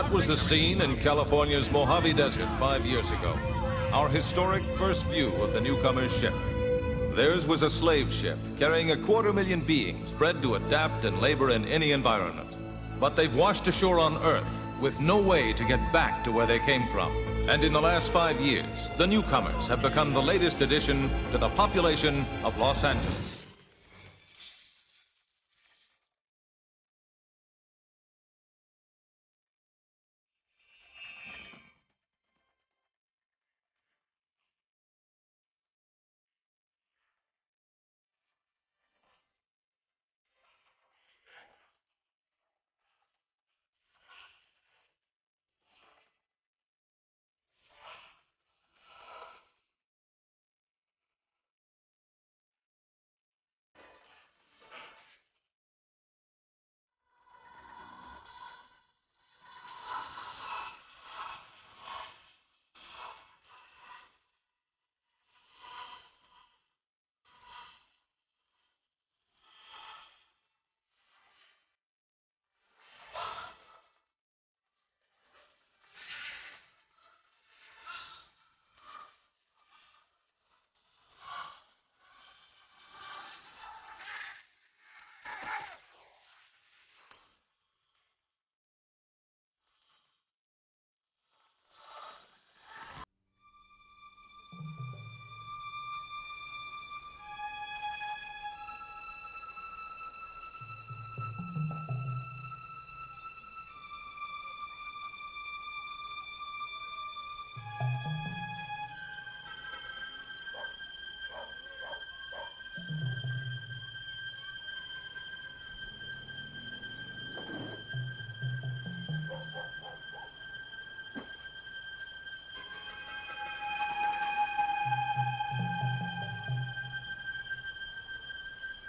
That was the scene in California's Mojave Desert 5 years ago. Our historic first view of the newcomer's ship. Theirs was a slave ship carrying 250,000 beings bred to adapt and labor in any environment. But they've washed ashore on Earth with no way to get back to where they came from. And in the last 5 years, the newcomers have become the latest addition to the population of Los Angeles.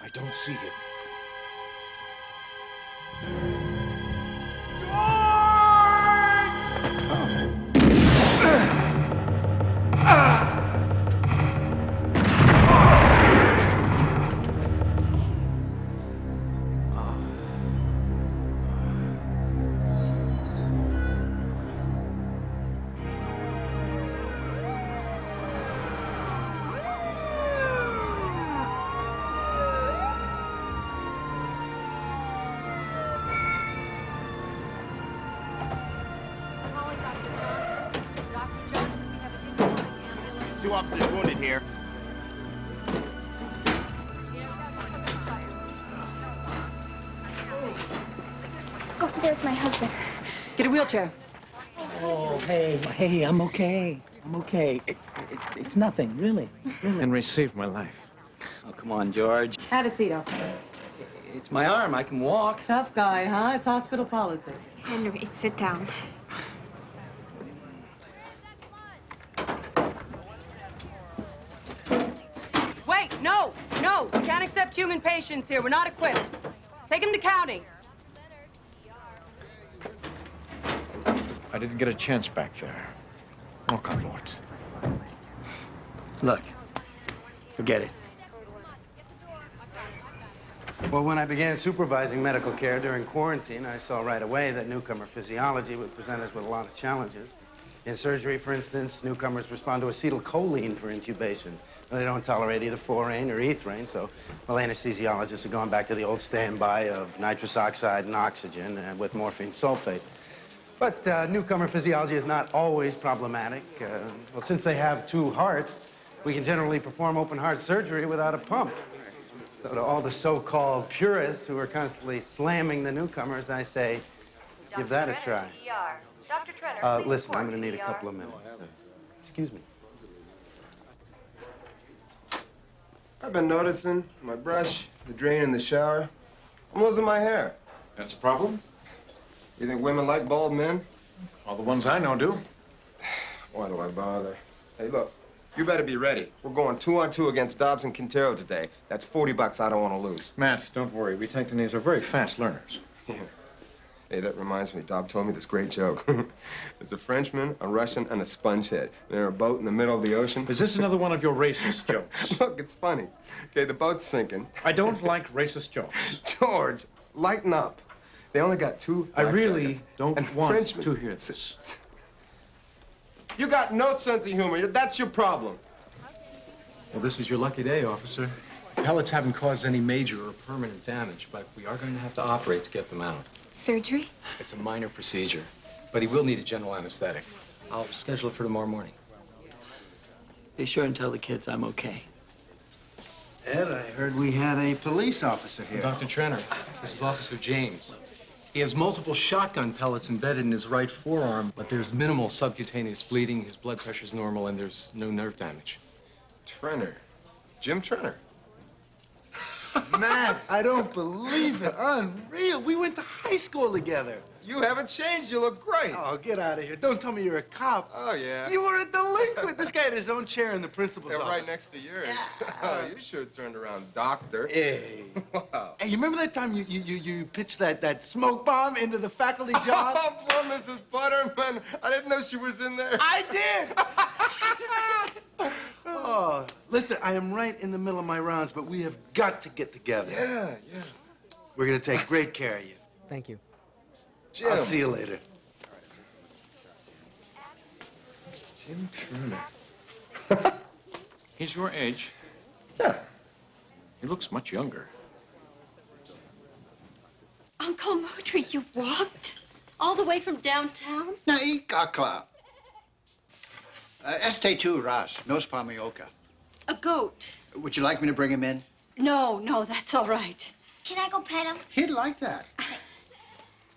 I don't see him. Two officers wounded here. Oh, there's my husband. Get a wheelchair. Oh, hey, I'm okay. I'm okay. It's nothing, really. Henry saved my life. Oh, come on, George. Have a seat, Al. It's my arm. I can walk. Tough guy, huh? It's hospital policy. Henry, sit down. Wait, no! We can't accept human patients here. We're not equipped. Take him to county. I didn't get a chance back there. Walk on, Lord. Look, forget it. Well, when I began supervising medical care during quarantine, I saw right away that newcomer physiology would present us with a lot of challenges. In surgery, for instance, newcomers respond to acetylcholine for intubation. They don't tolerate either Forane or Ethraine, so, well, anesthesiologists have gone back to the old standby of nitrous oxide and oxygen with morphine sulfate. But newcomer physiology is not always problematic. Well, since they have two hearts, we can generally perform open heart surgery without a pump. So to all the so-called purists who are constantly slamming the newcomers, I say, give that a try. Dr. Trenner, Listen, I'm going to need a couple of minutes. Excuse me. I've been noticing my brush, the drain in the shower. I'm losing my hair. That's a problem? You think women like bald men? All the ones I know do. Why do I bother? Hey, look, you better be ready. We're going 2-on-2 against Dobbs and Quintero today. That's $40 I don't want to lose. Matt, don't worry. We Tectonese are very fast learners. Yeah. Hey, that reminds me. Dob told me this great joke. There's a Frenchman, a Russian, and a spongehead. They're in a boat in the middle of the ocean. Is this another one of your racist jokes? Look, it's funny. Okay, the boat's sinking. I don't like racist jokes. George, lighten up. They only got 2 I life really jackets. don't And want Frenchmen- to hear this. You got no sense of humor. That's your problem. Well, this is your lucky day, officer. Pellets haven't caused any major or permanent damage, but we are going to have to operate to get them out. Surgery? It's a minor procedure, but he will need a general anesthetic. I'll schedule it for tomorrow morning. Be sure and tell the kids I'm okay. Ed, I heard we had a police officer here. Dr. Trenner, this is Officer James. He has multiple shotgun pellets embedded in his right forearm, but there's minimal subcutaneous bleeding, his blood pressure's normal, and there's no nerve damage. Trenner. Jim Trenner. Man, I don't believe it. Unreal. We went to high school together. You haven't changed. You look great. Oh, get out of here. Don't tell me you're a cop. Oh, yeah. You were a delinquent. This guy had his own chair in the principal's They're office. right next to yours. Oh, you should have turned around, doctor. Hey. Wow. Hey, you remember that time you pitched that smoke bomb into the faculty job? Oh, poor Mrs. Butterman. I didn't know she was in there. I did. Oh, listen, I am right in the middle of my rounds, but we have got to get together. Yeah. We're going to take great care of you. Thank you. Jim. I'll see you later. Jim Trenner. He's your age. Yeah. He looks much younger. Uncle Moudry, you walked? All the way from downtown? Naikakla. ST2 Ras, Nos Pamioka. A goat. Would you like me to bring him in? No, that's all right. Can I go pet him? He'd like that.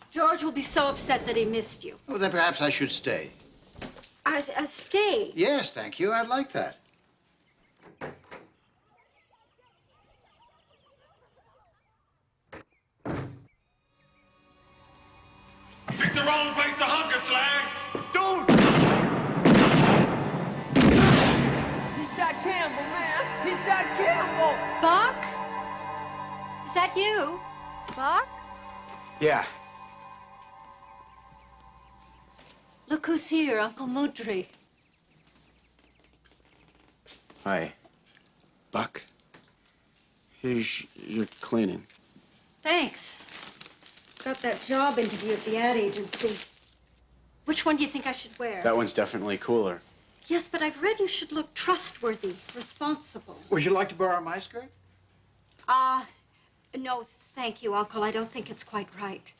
George will be so upset that he missed you. Well, then perhaps I should stay. Stay. Yes, thank you. I'd like that. Pick the wrong place to hunker, slags! Dude! He shot Campbell, man. He shot Campbell. Buck? Is that you? Buck? Yeah. Look who's here, Uncle Moudry. Hi. Buck. Here's your cleaning. Thanks. Got that job interview at the ad agency. Which one do you think I should wear? That one's definitely cooler. Yes, but I've read you should look trustworthy, responsible. Would you like to borrow my skirt? No, thank you, Uncle. I don't think it's quite right.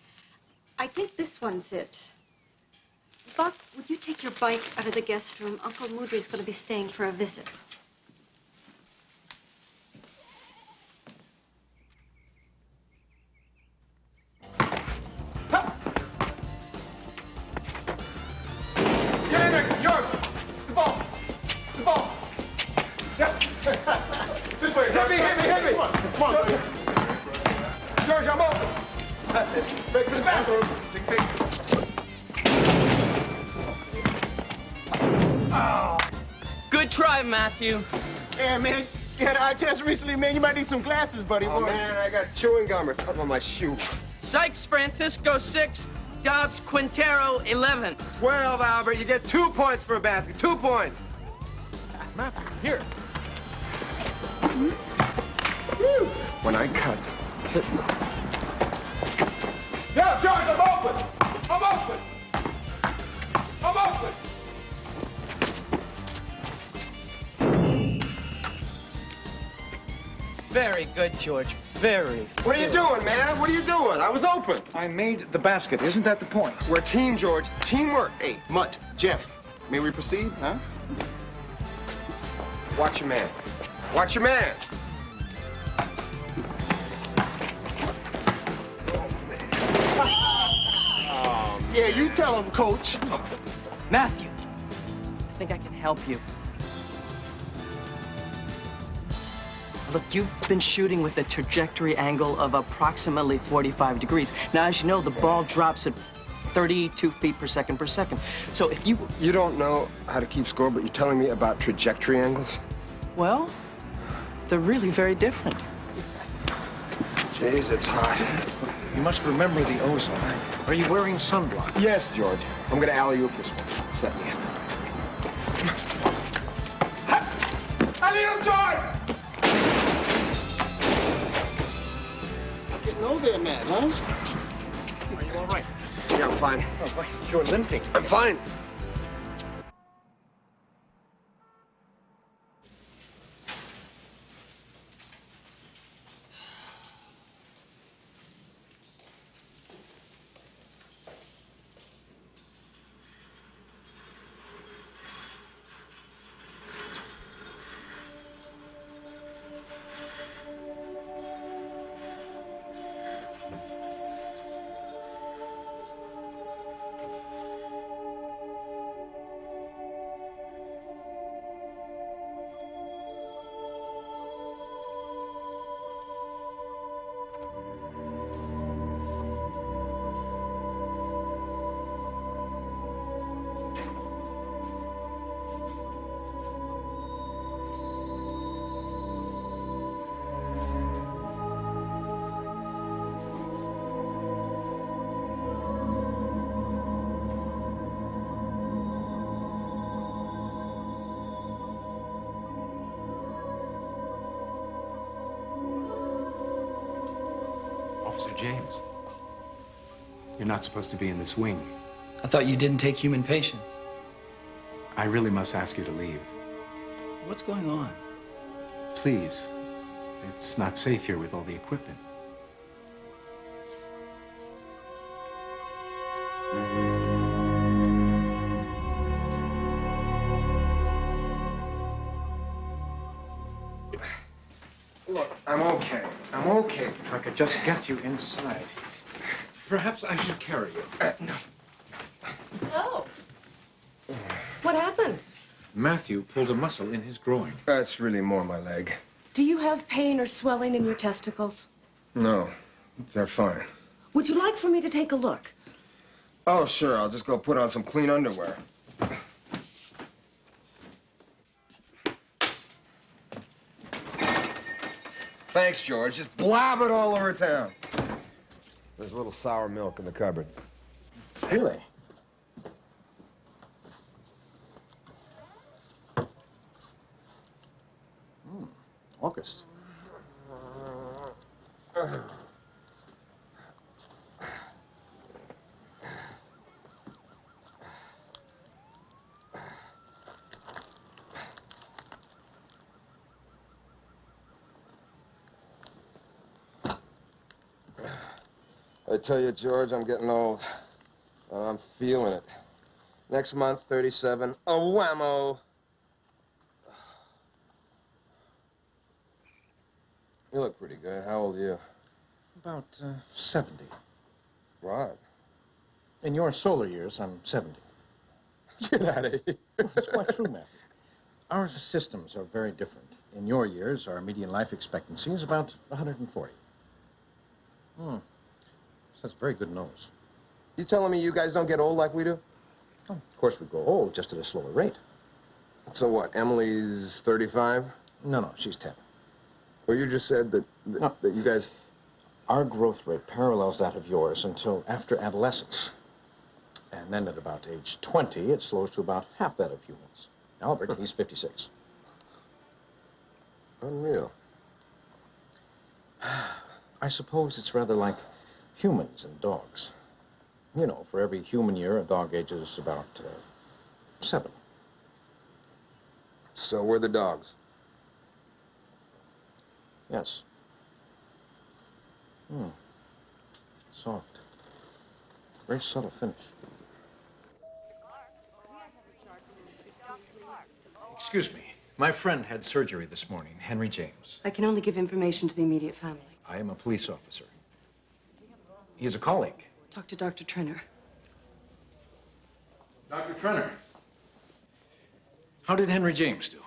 I think this one's it. Buck, would you take your bike out of the guest room? Uncle Moudry's going to be staying for a visit. Get in there, George. The ball. Yeah. This way, George. Hit me. Come on, George, I'm open. That's it. Break for the bathroom. Take. Good try, Matthew. Yeah, man. You had an eye test recently, man. You might need some glasses, buddy. Oh, man, I got chewing gum or something on my shoe. Sykes Francisco 6, Dobbs Quintero 11. 12, Albert. You get 2 points for a basket. 2 points. Matthew, here. When I cut, hit me. Yeah, George, I'm open. Very good, George. Very. What are you doing, man? What are you doing? I was open. I made the basket. Isn't that the point? We're a team, George. Teamwork. Hey, Mutt, Jeff, may we proceed, huh? Watch your man. Watch your man. Yeah, you tell him, Coach. Matthew, I think I can help you. Look, you've been shooting with a trajectory angle of approximately 45 degrees. Now, as you know, the ball drops at 32 feet per second. So if you... You don't know how to keep score, but you're telling me about trajectory angles? Well, they're really very different. Jeez, it's hot. You must remember the ozone. Are you wearing sunblock? Yes, George. I'm gonna alley-oop this one. Set me in. Alley-oop, George! Getting over there, man, huh? fine. Oh, boy, you're limping. I'm fine. Officer James, you're not supposed to be in this wing. I thought you didn't take human patients. I really must ask you to leave. What's going on? Please. It's not safe here with all the equipment. Look, I'm okay. I'm okay. If I could just get you inside. Perhaps I should carry you. No. Oh. What happened? Matthew pulled a muscle in his groin. That's really more my leg. Do you have pain or swelling in your testicles? No, they're fine. Would you like for me to take a look? Oh, sure. I'll just go put on some clean underwear. Thanks, George. Just blab it all over town. There's a little sour milk in the cupboard. Really? August. I tell you, George, I'm getting old. And I'm feeling it. Next month, 37. A whammo! You look pretty good. How old are you? About 70. What? In your solar years, I'm 70. Get out of here. It's quite true, Matthew. Our systems are very different. In your years, our median life expectancy is about 140. That's a very good nose. You telling me you guys don't get old like we do? Oh, of course, we grow old, just at a slower rate. So what, Emily's 35? No, she's 10. Well, you just said that you guys... Our growth rate parallels that of yours until after adolescence. And then at about age 20, it slows to about half that of humans. Albert, he's 56. Unreal. I suppose it's rather like humans and dogs. You know, for every human year, a dog ages about 7. So we're the dogs. Yes. Soft. Very subtle finish. Excuse me. My friend had surgery this morning, Henry James. I can only give information to the immediate family. I am a police officer. He's a colleague. Talk to Dr. Trenner. Dr. Trenner. How did Henry James do?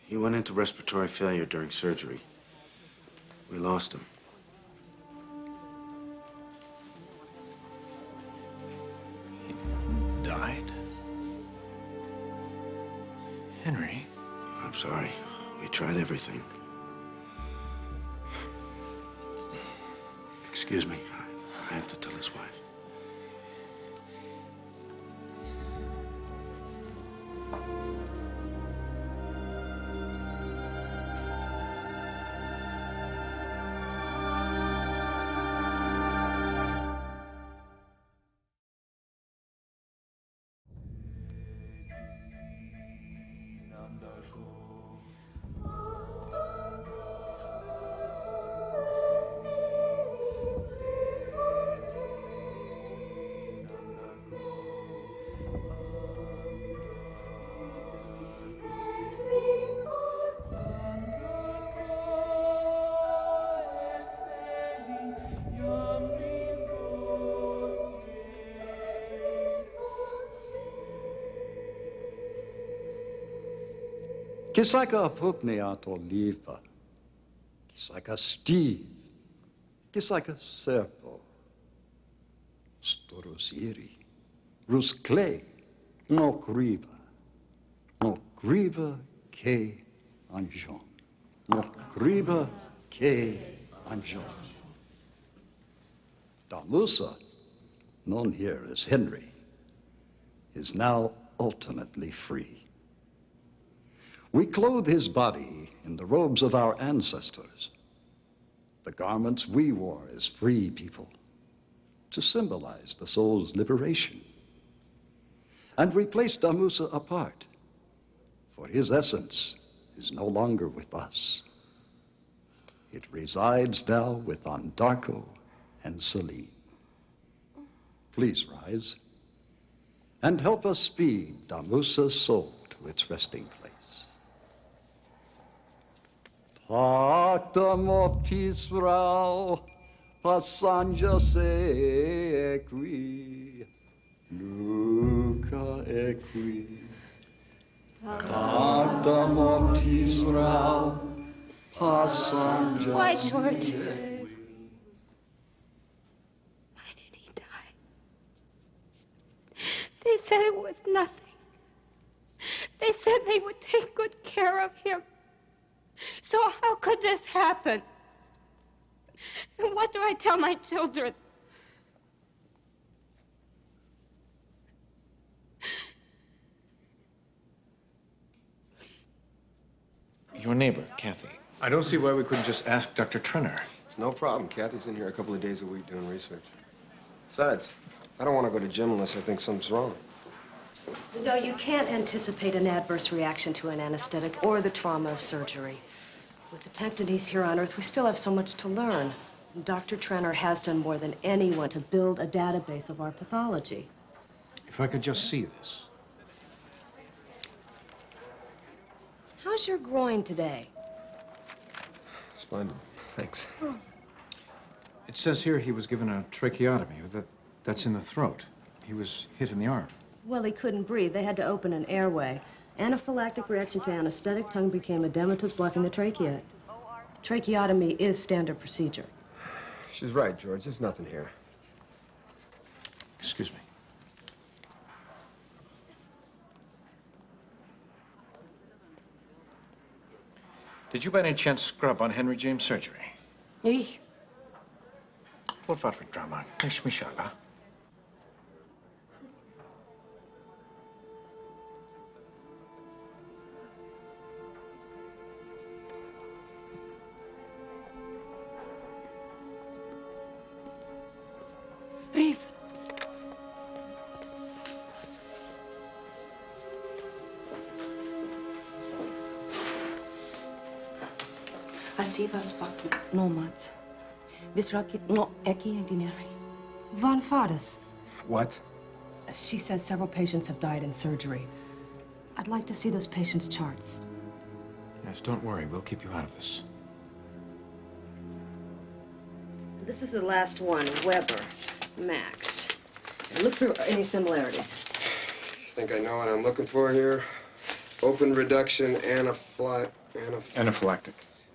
He went into respiratory failure during surgery. We lost him. He died? Henry? I'm sorry. We tried everything. Excuse me. I have to tell his wife. Kisaka pupneat oliva. Kisaka Steve. Kisaka serpo. Storosiri. Ruskle. Nokriba. Nokriba ke anjon. Nokriba ke anjon. Damusa, known here as Henry, is now ultimately free. We clothe his body in the robes of our ancestors, the garments we wore as free people, to symbolize the soul's liberation. And we place Damusa apart, for his essence is no longer with us. It resides now with Andarko and Celine. Please rise and help us speed Damusa's soul to its resting place. Tactum optis vrau, passanja se equi, Luca equi. Tactum optis vrau, passanja. Why, George? They said it was nothing. They said they would take good care of him. So how could this happen? And what do I tell my children? Your neighbor, Kathy. I don't see why we couldn't just ask Dr. Trenner. It's no problem. Kathy's in here a couple of days a week doing research. Besides, I don't want to go to gym unless I think something's wrong. No, you can't anticipate an adverse reaction to an anesthetic or the trauma of surgery. With the techniques here on Earth, we still have so much to learn. Dr. Trenner has done more than anyone to build a database of our pathology. If I could just see this. How's your groin today? Splendid. Thanks. Oh. It says here he was given a tracheotomy. That's in the throat. He was hit in the arm. Well, he couldn't breathe. They had to open an airway. Anaphylactic reaction to anesthetic, tongue became edematous, blocking the trachea. Tracheotomy is standard procedure. She's right, George. There's nothing here. Excuse me. Did you by any chance scrub on Henry James' surgery? Ich. What war für Drama? Nicht mich, aber. Brief. Asivas faktum nomads. Visrakit no eki dineri. Van Fadas. What? She says several patients have died in surgery. I'd like to see those patients' charts. Yes, don't worry. We'll keep you out of this. This is the last one, Weber, Max. Look for any similarities. Think I know what I'm looking for here? Open reduction Anaphylactic.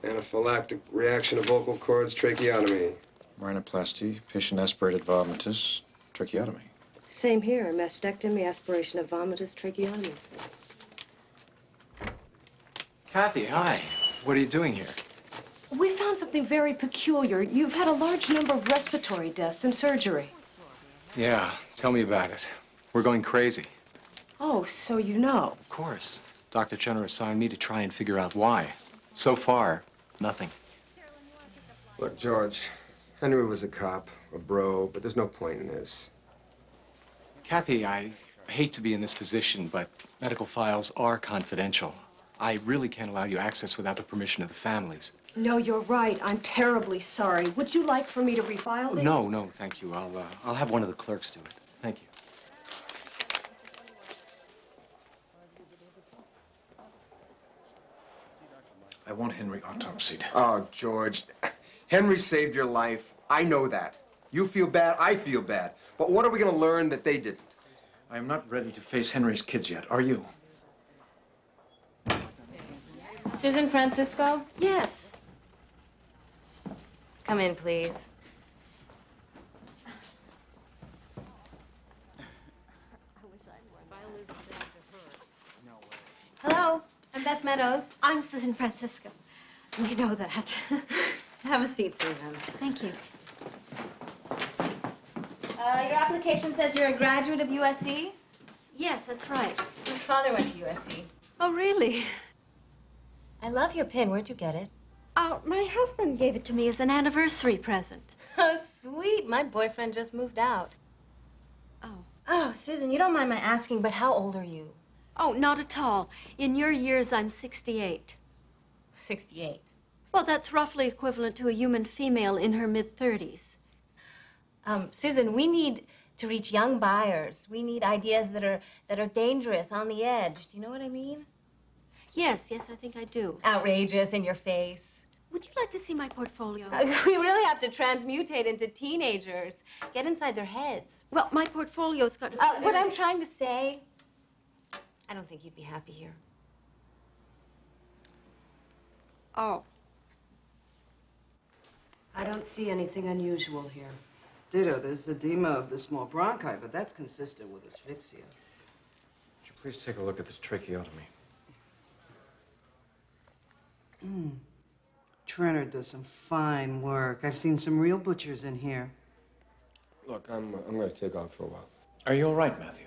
Anaphylactic reaction of vocal cords, tracheotomy. Rhinoplasty, patient aspirated vomitus, tracheotomy. Same here, mastectomy, aspiration of vomitus, tracheotomy. Kathy, hi. What are you doing here? We found something very peculiar. You've had a large number of respiratory deaths in surgery. Yeah, tell me about it. We're going crazy. Oh, so you know. Of course. Dr. Trenner assigned me to try and figure out why. So far, nothing. Look, George, Henry was a cop, a bro, but there's no point in this. Kathy, I hate to be in this position, but medical files are confidential. I really can't allow you access without the permission of the families. No, you're right. I'm terribly sorry. Would you like for me to refile these? No, thank you. I'll have one of the clerks do it. Thank you. I want Henry autopsied. Oh, George, Henry saved your life. I know that. You feel bad, I feel bad. But what are we going to learn that they didn't? I am not ready to face Henry's kids yet. Are you? Susan Francisco? Yes. Come in, please. Hello, I'm Beth Meadows. I'm Susan Francisco. You know that. Have a seat, Susan. Thank you. Your application says you're a graduate of USC? Yes, that's right. My father went to USC. Oh, really? I love your pin. Where'd you get it? Oh, my husband gave it to me as an anniversary present. Oh, sweet. My boyfriend just moved out. Oh. Oh, Susan, you don't mind my asking, but how old are you? Oh, not at all. In your years, I'm 68. 68. Well, that's roughly equivalent to a human female in her mid-30s. Susan, we need to reach young buyers. We need ideas that are dangerous, on the edge. Do you know what I mean? Yes, I think I do. Outrageous, in your face. Would you like to see my portfolio? We really have to transmutate into teenagers. Get inside their heads. Well, my portfolio's got to... What I'm trying to say, I don't think you'd be happy here. Oh. I don't see anything unusual here. Ditto, there's edema of the small bronchi, but that's consistent with asphyxia. Would you please take a look at this tracheotomy? Trenner does some fine work. I've seen some real butchers in here. Look, I'm going to take off for a while. Are you all right, Matthew?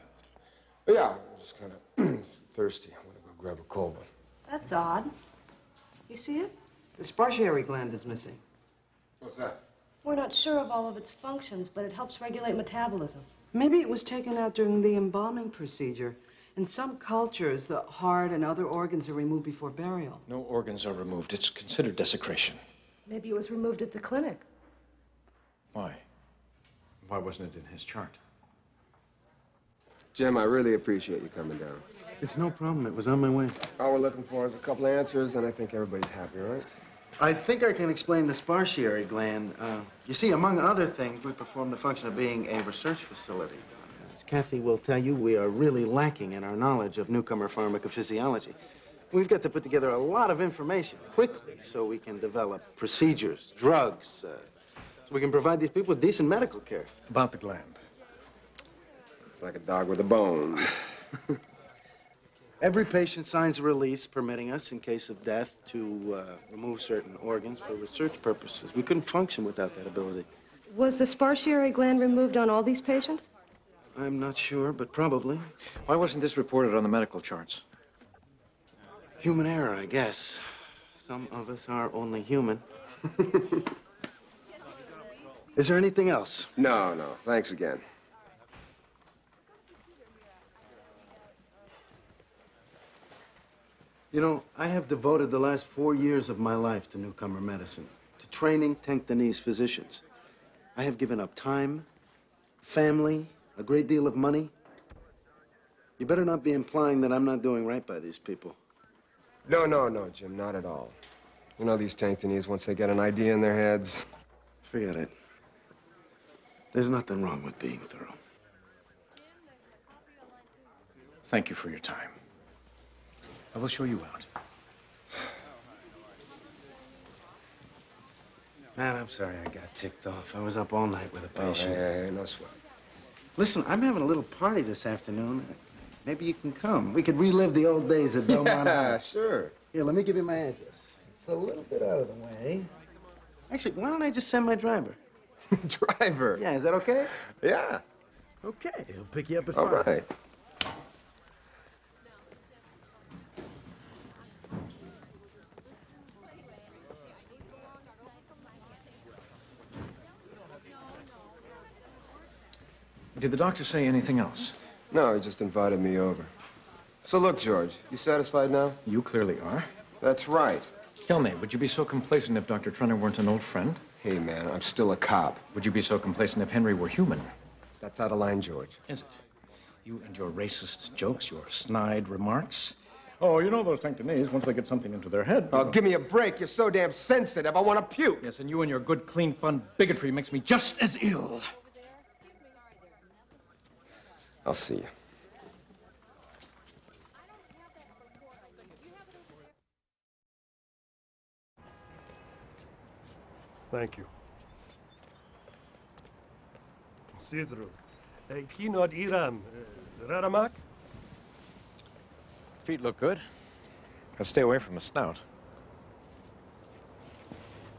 Yeah, I'm just kind of thirsty. I'm going to go grab a cold one. That's odd. You see it? The spartiary gland is missing. What's that? We're not sure of all of its functions, but it helps regulate metabolism. Maybe it was taken out during the embalming procedure. In some cultures, the heart and other organs are removed before burial. No organs are removed. It's considered desecration. Maybe it was removed at the clinic. Why? Why wasn't it in his chart? Jim, I really appreciate you coming down. It's no problem. It was on my way. All we're looking for is a couple of answers, and I think everybody's happy, right? I think I can explain the spartiary gland. You see, among other things, we perform the function of being a research facility. As Kathy will tell you, we are really lacking in our knowledge of newcomer pharmacophysiology. We've got to put together a lot of information quickly so we can develop procedures, drugs, so we can provide these people with decent medical care. About the gland. It's like a dog with a bone. Every patient signs a release permitting us, in case of death, to remove certain organs for research purposes. We couldn't function without that ability. Was the spartiary gland removed on all these patients? I'm not sure, but probably. Why wasn't this reported on the medical charts? Human error, I guess. Some of us are only human. Is there anything else? No. Thanks again. You know, I have devoted the last 4 years of my life to newcomer medicine, to training Tenctonese physicians. I have given up time, family, a great deal of money. You better not be implying that I'm not doing right by these people. No, Jim, not at all. You know these Tenctonese, once they get an idea in their heads... Forget it. There's nothing wrong with being thorough. Thank you for your time. I will show you out. Man, I'm sorry I got ticked off. I was up all night with a Oh, patient. hey, no sweat. Listen, I'm having a little party this afternoon. Maybe you can come. We could relive the old days at Belmont House. Sure. Here, let me give you my address. It's a little bit out of the way. Actually, why don't I just send my driver? Driver? Yeah, is that okay? Yeah. Okay, he'll pick you up at All 5. right. Did the doctor say anything else? No, he just invited me over. So look, George, you satisfied now? You clearly are. That's right. Tell me, would you be so complacent if Dr. Trenner weren't an old friend? Hey, man, I'm still a cop. Would you be so complacent if Henry were human? That's out of line, George. Is it? You and your racist jokes, your snide remarks. Oh, you know those Tenctonese, once they get something into their head... Oh, give me a break. You're so damn sensitive. I want to puke. Yes, and you and your good, clean, fun bigotry makes me just as ill. I'll see you. Thank you. Sidru. Kinod Iram. Raramak? Feet look good. Gotta stay away from the snout.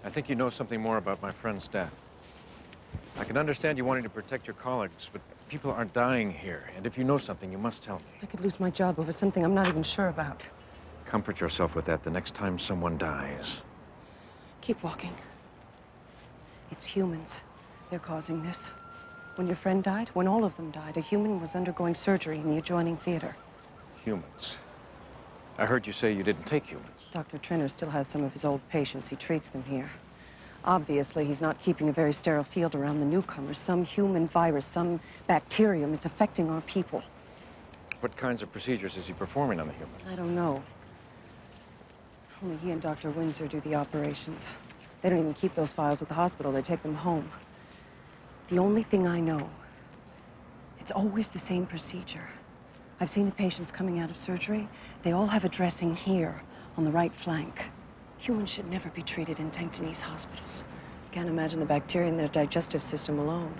I think you know something more about my friend's death. I can understand you wanting to protect your colleagues, but people aren't dying here. And if you know something, you must tell me. I could lose my job over something I'm not even sure about. Comfort yourself with that the next time someone dies. Keep walking. It's humans. They're causing this. When your friend died, when all of them died, a human was undergoing surgery in the adjoining theater. Humans? I heard you say you didn't take humans. Dr. Trenner still has some of his old patients. He treats them here. Obviously, he's not keeping a very sterile field around the newcomers. Some human virus, some bacterium, it's affecting our people. What kinds of procedures is he performing on the humans? I don't know. Only he and Dr. Windsor do the operations. They don't even keep those files at the hospital. They take them home. The only thing I know, it's always the same procedure. I've seen the patients coming out of surgery. They all have a dressing here on the right flank. Humans should never be treated in Tanctonese hospitals. Can't imagine the bacteria in their digestive system alone.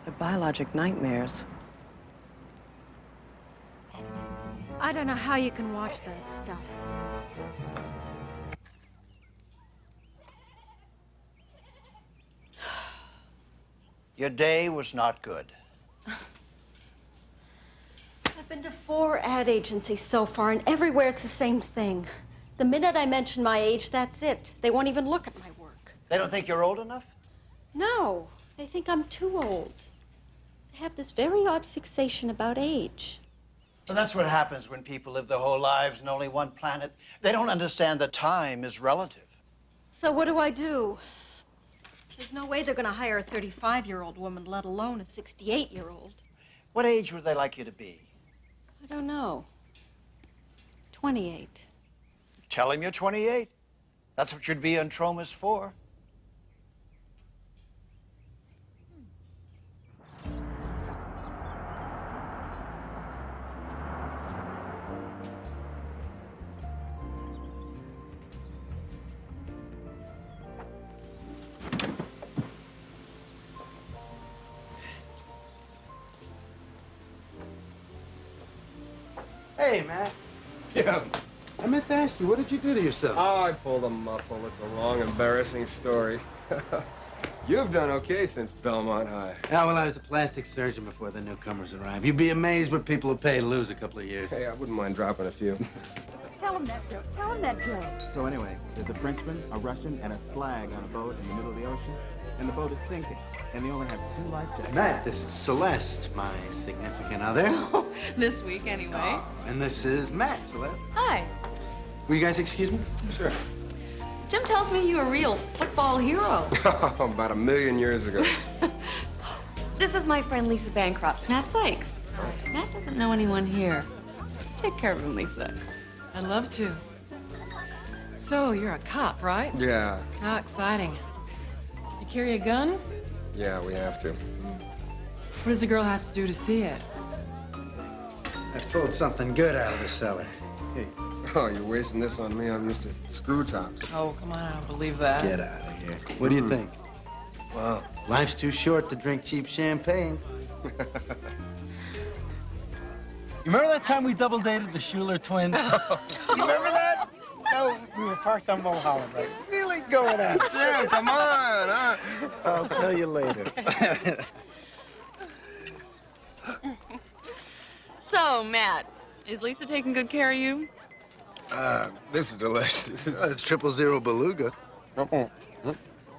They're biologic nightmares. I don't know how you can watch that stuff. Your day was not good. I've been to 4 ad agencies so far, and everywhere it's the same thing. The minute I mention my age, that's it. They won't even look at my work. They don't think you're old enough? No, they think I'm too old. They have this very odd fixation about age. Well, that's what happens when people live their whole lives in only one planet. They don't understand that time is relative. So what do? There's no way they're going to hire a 35-year-old woman, let alone a 68-year-old. What age would they like you to be? I don't know. 28. Tell him you're 28. That's what you'd be on Tromas for. Hey, Matt. Yeah. I meant to ask you, what did you do to yourself? Oh, I pulled a muscle. It's a long, embarrassing story. You've done okay since Belmont High. Yeah, well, I was a plastic surgeon before the newcomers arrived. You'd be amazed what people will pay to lose a couple of years. Hey, I wouldn't mind dropping a few. Tell him that joke. Tell him that joke. So anyway, there's a Frenchman, a Russian, and a slag on a boat in the middle of the ocean, and the boat is sinking, and they only have 2 life jackets. Matt, this is Celeste, my significant other. This week, anyway. And this is Matt, Celeste. Hi. Will you guys excuse me? Sure. Jim tells me you're a real football hero. About 1,000,000 years ago. This is my friend Lisa Bancroft, Matt Sykes. Matt doesn't know anyone here. Take care of him, Lisa. I'd love to. So, you're a cop, right? Yeah. How exciting. You carry a gun? Yeah, we have to. What does a girl have to do to see it? I pulled something good out of the cellar. Here. Oh, you're wasting this on me. I'm used to screw tops. Oh, come on, I don't believe that. Get out of here. What do you think? Well, life's too short to drink cheap champagne. You remember that time we double dated the Schuler twins? You remember that? No, we were parked on Mulholland, right? Really going at it. Jim, come on, huh? I'll tell you later. So, Matt, is Lisa taking good care of you? This is delicious. It's 000 beluga.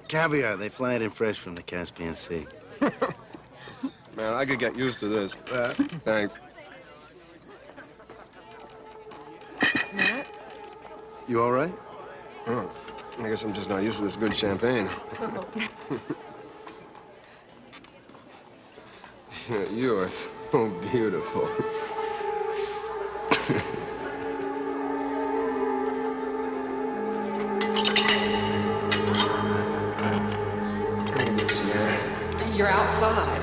Caviar, they fly it in fresh from the Caspian Sea. Man, I could get used to this. Thanks. Matt? You all right? Oh, I guess I'm just not used to this good champagne. You are so beautiful. You're outside.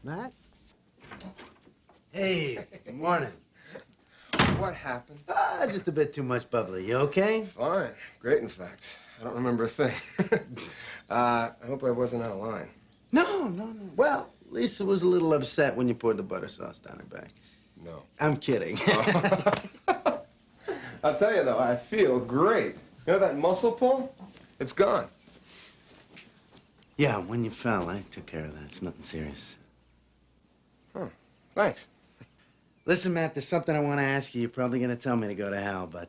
Matt? Hey, good morning. What happened? Just a bit too much bubbly. You okay? Fine. Great, in fact. I don't remember a thing. I hope I wasn't out of line. No. Well, Lisa was a little upset when you poured the butter sauce down her back. No. I'm kidding. I'll tell you, though, I feel great. You know that muscle pull? It's gone. Yeah, when you fell, I took care of that. It's nothing serious. Huh. Thanks. Listen, Matt, there's something I want to ask you. You're probably going to tell me to go to hell, but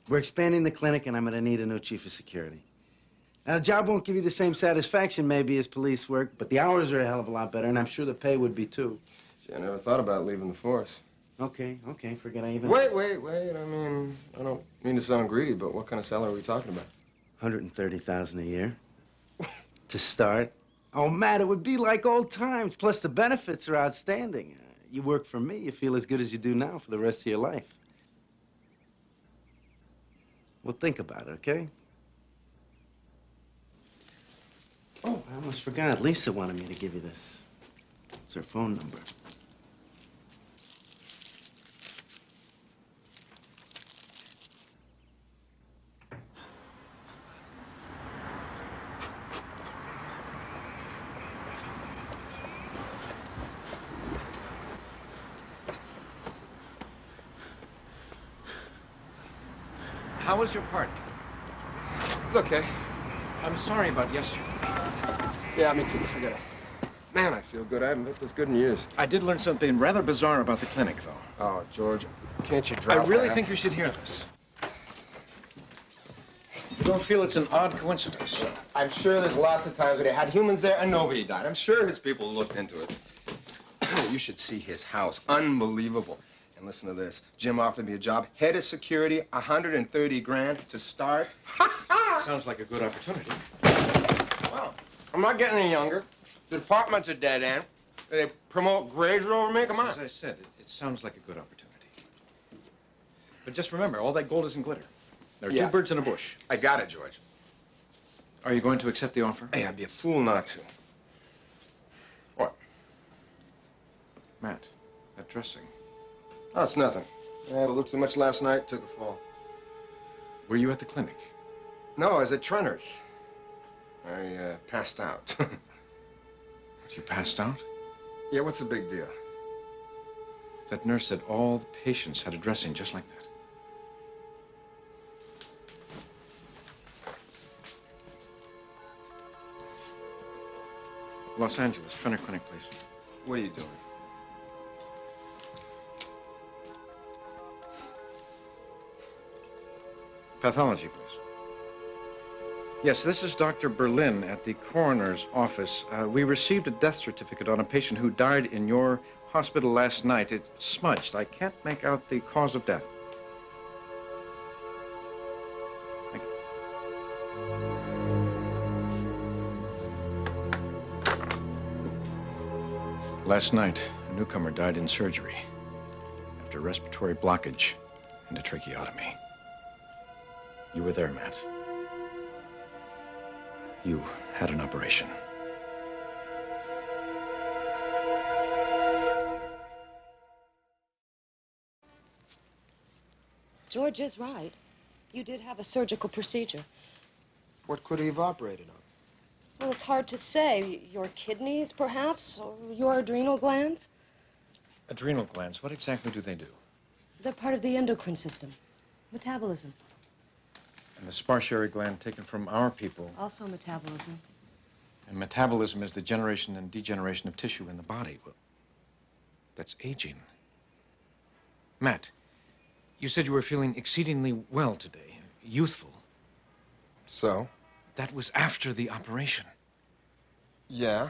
we're expanding the clinic, and I'm going to need a new chief of security. Now, the job won't give you the same satisfaction, maybe, as police work, but the hours are a hell of a lot better, and I'm sure the pay would be, too. See, I never thought about leaving the force. Okay, forget I even... Wait. I mean, I don't mean to sound greedy, but what kind of salary are we talking about? $130,000 a year. To start. Oh, Matt, it would be like old times. Plus, the benefits are outstanding. You work for me, you feel as good as you do now for the rest of your life. Well, think about it, okay? Oh, I almost forgot. Lisa wanted me to give you this. It's her phone number. How was your party? It's okay. I'm sorry about yesterday. Yeah, me too. Forget it. Man, I feel good. I haven't felt this good in years. I did learn something rather bizarre about the clinic, though. Oh, George, can't you drop I really that? think you should hear this. You don't feel it's an odd coincidence? I'm sure there's lots of times where they had humans there and nobody died. I'm sure his people looked into it. You should see his house. Unbelievable. And listen to this. Jim offered me a job. Head of security, 130 grand to start. Sounds like a good opportunity. Well, I'm not getting any younger. The department's a dead end. They promote grades over me. Come on. As I said, it sounds like a good opportunity. But just remember, all that gold isn't glitter. There are two birds in a bush. I got it, George. Are you going to accept the offer? Hey, I'd be a fool not to. What? Matt, that dressing. Oh, it's nothing. I had a little too much last night, took a fall. Were you at the clinic? No, I was at Trenner's. I passed out. You passed out? Yeah, what's the big deal? That nurse said all the patients had a dressing just like that. Los Angeles, Trenner Clinic, please. What are you doing? Pathology, please. Yes, this is Dr. Berlin at the coroner's office. We received a death certificate on a patient who died in your hospital last night. It's smudged. I can't make out the cause of death. Thank you. Last night, a newcomer died in surgery after respiratory blockage and a tracheotomy. You were there, Matt. You had an operation. George is right. You did have a surgical procedure. What could he have operated on? Well, it's hard to say. Your kidneys, perhaps, or your adrenal glands? Adrenal glands, what exactly do they do? They're part of the endocrine system. Metabolism. And the spartiary gland taken from our people. Also metabolism. And metabolism is the generation and degeneration of tissue in the body. Well, that's aging. Matt, you said you were feeling exceedingly well today, youthful. So? That was after the operation. Yeah.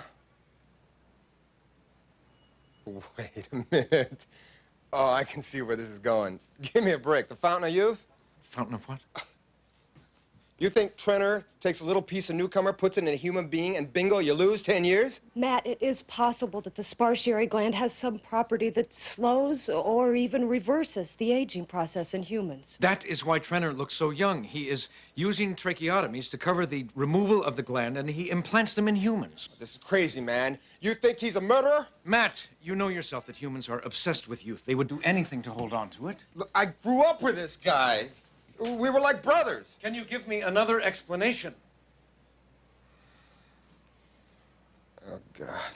Wait a minute. Oh, I can see where this is going. Give me a break. The Fountain of Youth? Fountain of what? You think Trenner takes a little piece of newcomer, puts it in a human being, and bingo, you lose 10 years? Matt, it is possible that the spartiary gland has some property that slows or even reverses the aging process in humans. That is why Trenner looks so young. He is using tracheotomies to cover the removal of the gland, and he implants them in humans. This is crazy, man. You think he's a murderer? Matt, you know yourself that humans are obsessed with youth. They would do anything to hold on to it. Look, I grew up with this guy. We were like brothers. Can you give me another explanation? Oh, God.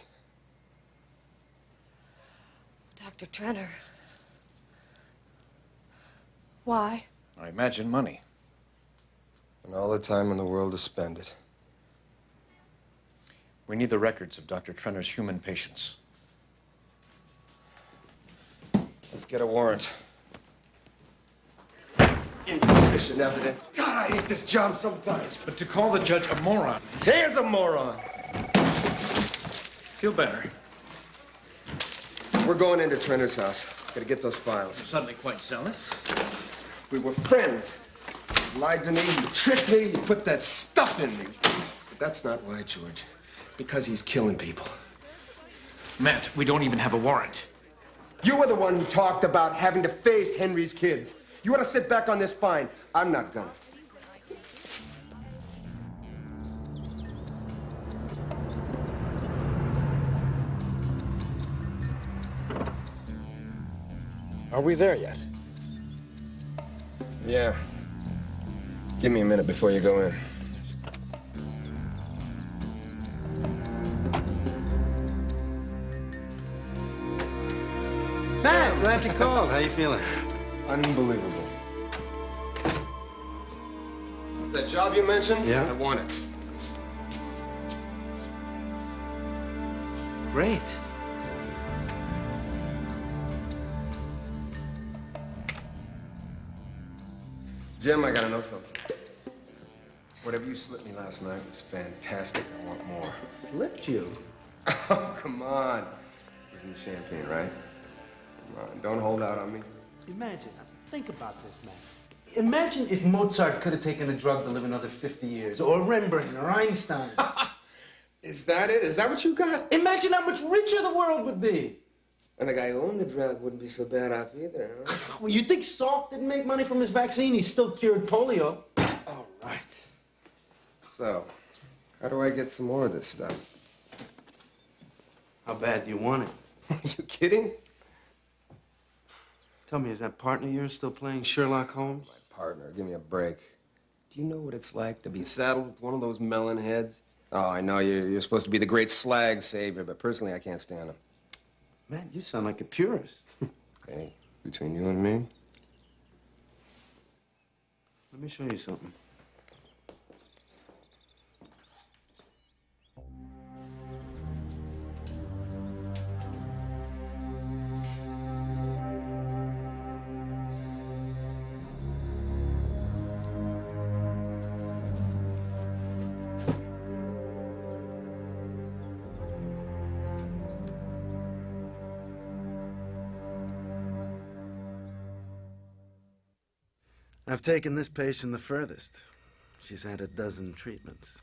Dr. Trenner. Why? I imagine money. And all the time in the world to spend it. We need the records of Dr. Trenner's human patients. Let's get a warrant. Insufficient evidence. God, I hate this job sometimes. But to call the judge a moron... He is a moron. Feel better. We're going into Trenner's house. Gotta get those files. You're suddenly quite zealous. We were friends. You lied to me, you tricked me, you put that stuff in me. But that's not why, George. Because he's killing people. Matt, we don't even have a warrant. You were the one who talked about having to face Henry's kids. You want to sit back on this fine. I'm not gonna. Are we there yet? Yeah. Give me a minute before you go in. Matt, glad you called. How you feeling? Unbelievable. That job you mentioned? Yeah? I want it. Great. Jim, I gotta know something. Whatever you slipped me last night was fantastic. I want more. Slipped you? Oh, come on. It was in the champagne, right? Come on, don't hold out on me. Imagine, think about this, man. Imagine if Mozart could have taken a drug to live another 50 years, or Rembrandt, or Einstein. Is that it? Is that what you got? Imagine how much richer the world would be. And the guy who owned the drug wouldn't be so bad off either, huh? Well, you think Salk didn't make money from his vaccine? He still cured polio. All right. So, how do I get some more of this stuff? How bad do you want it? Are you kidding? Tell me, is that partner of yours still playing Sherlock Holmes? My partner, give me a break. Do you know what it's like to be saddled with one of those melon heads? Oh, I know you're supposed to be the great slag savior, but personally, I can't stand him. Man, you sound like a purist. Hey, between you and me? Let me show you something. I've taken this patient the furthest. She's had 12 treatments.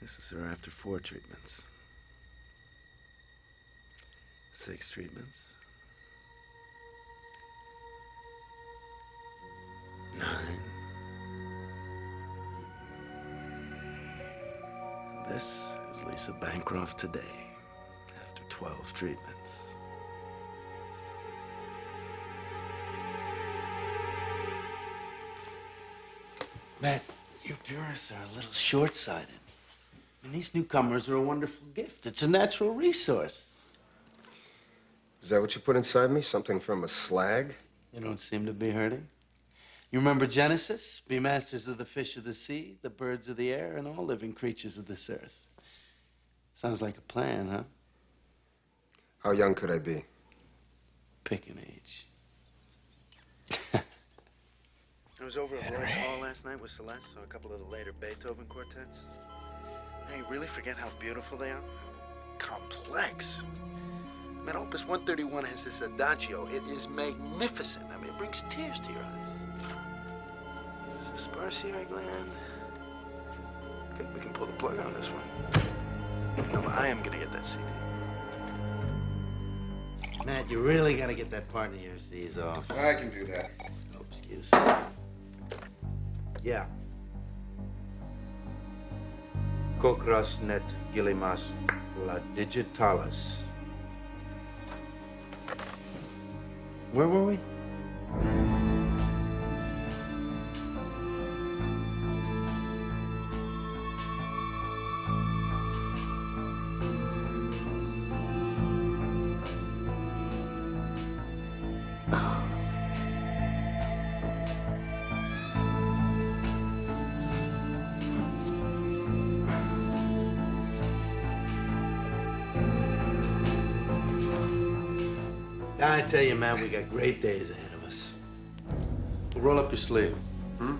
This is her after 4 treatments. 6 treatments. 9. This is Lisa Bancroft today, after 12 treatments. Matt, you purists are a little short-sighted. I mean, these newcomers are a wonderful gift. It's a natural resource. Is that what you put inside me? Something from a slag? You don't seem to be hurting. You remember Genesis? Be masters of the fish of the sea, the birds of the air, and all living creatures of this earth. Sounds like a plan, huh? How young could I be? Pick an age. I was over at Royce Hall last night with Celeste, saw a couple of the later Beethoven quartets. Now, you really forget how beautiful they are? Complex. I mean, Opus 131 has this adagio. It is magnificent. I mean, it brings tears to your eyes. Sparciary gland. Okay, we can pull the plug on this one. No, I am gonna get that CD. Matt, you really gotta get that part of yours these off. I can do that. Oh, excuse. Yeah. Cocras net gilimas la digitalis. Where were we? I tell you, man, we got great days ahead of us. Roll up your sleeve. Hmm?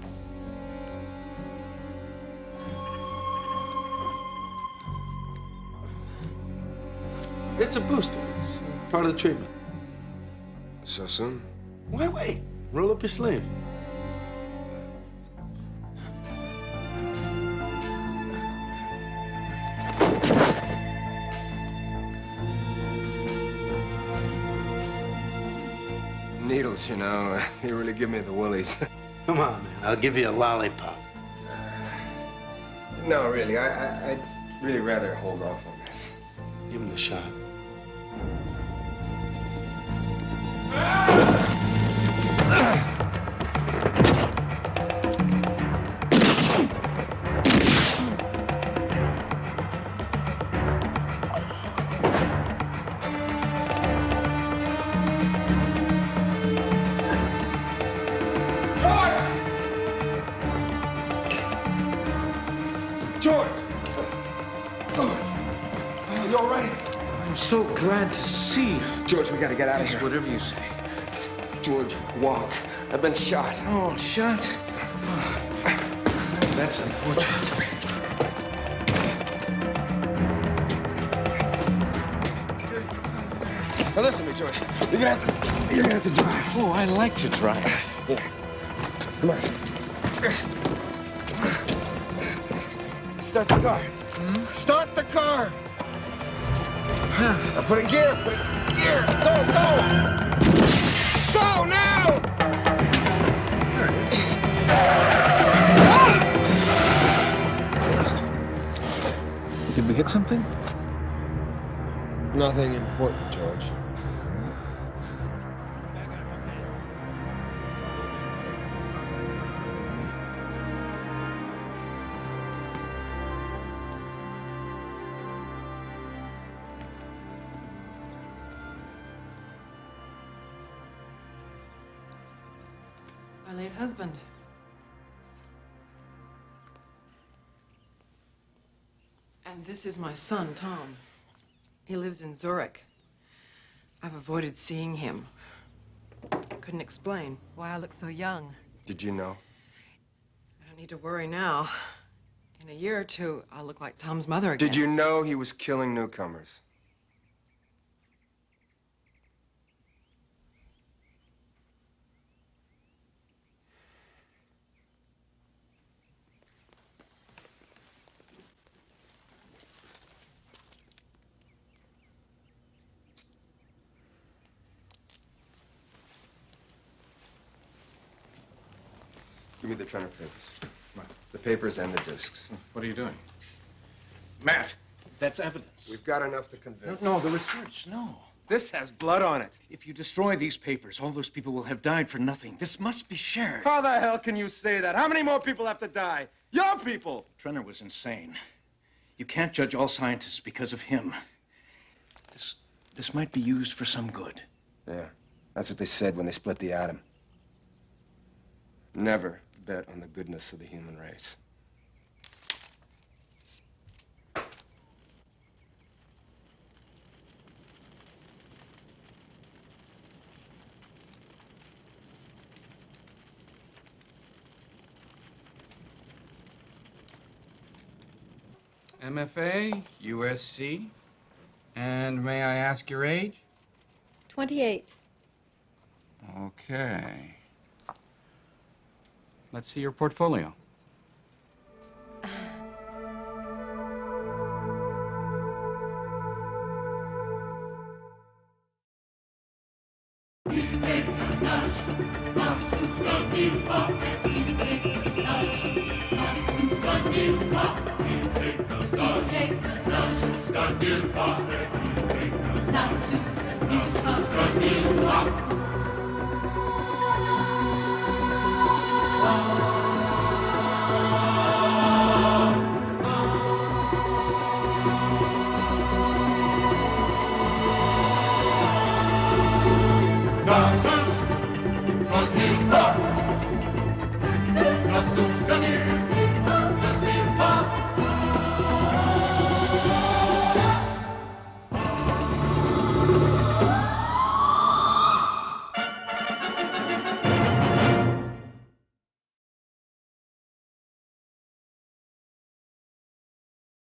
It's a booster. It's part of the treatment. So soon? Wait. Roll up your sleeve. Needles, you know, they really give me the willies. Come on, man. I'll give you a lollipop. No, really, I'd really rather hold off on this. Give him the shot. George! You all right? I'm so glad to see you. George, we gotta get out of here. Whatever you say. George, walk. I've been shot. Oh, shot? Oh. That's unfortunate. Now listen to me, George. You're gonna have to drive. Oh, I like to drive. Here. Come on. Start the car. Start the car. Now put it in gear. Put it in gear. Go, go. Go now. Did we hit something? Nothing important, George. My late husband. And this is my son, Tom. He lives in Zurich. I've avoided seeing him. Couldn't explain why I look so young. Did you know? I don't need to worry now. In a year or two, I'll look like Tom's mother again. Did you know he was killing newcomers? Give me the Trenner papers. What? The papers and the discs. What are you doing? Matt, that's evidence. We've got enough to convince. No, the research, no. This has blood on it. If you destroy these papers, all those people will have died for nothing. This must be shared. How the hell can you say that? How many more people have to die? Your people! Trenner was insane. You can't judge all scientists because of him. This might be used for some good. Yeah, that's what they said when they split the atom. Never bet on the goodness of the human race. MFA, USC, and may I ask your age? 28. Okay. Let's see your portfolio. Nas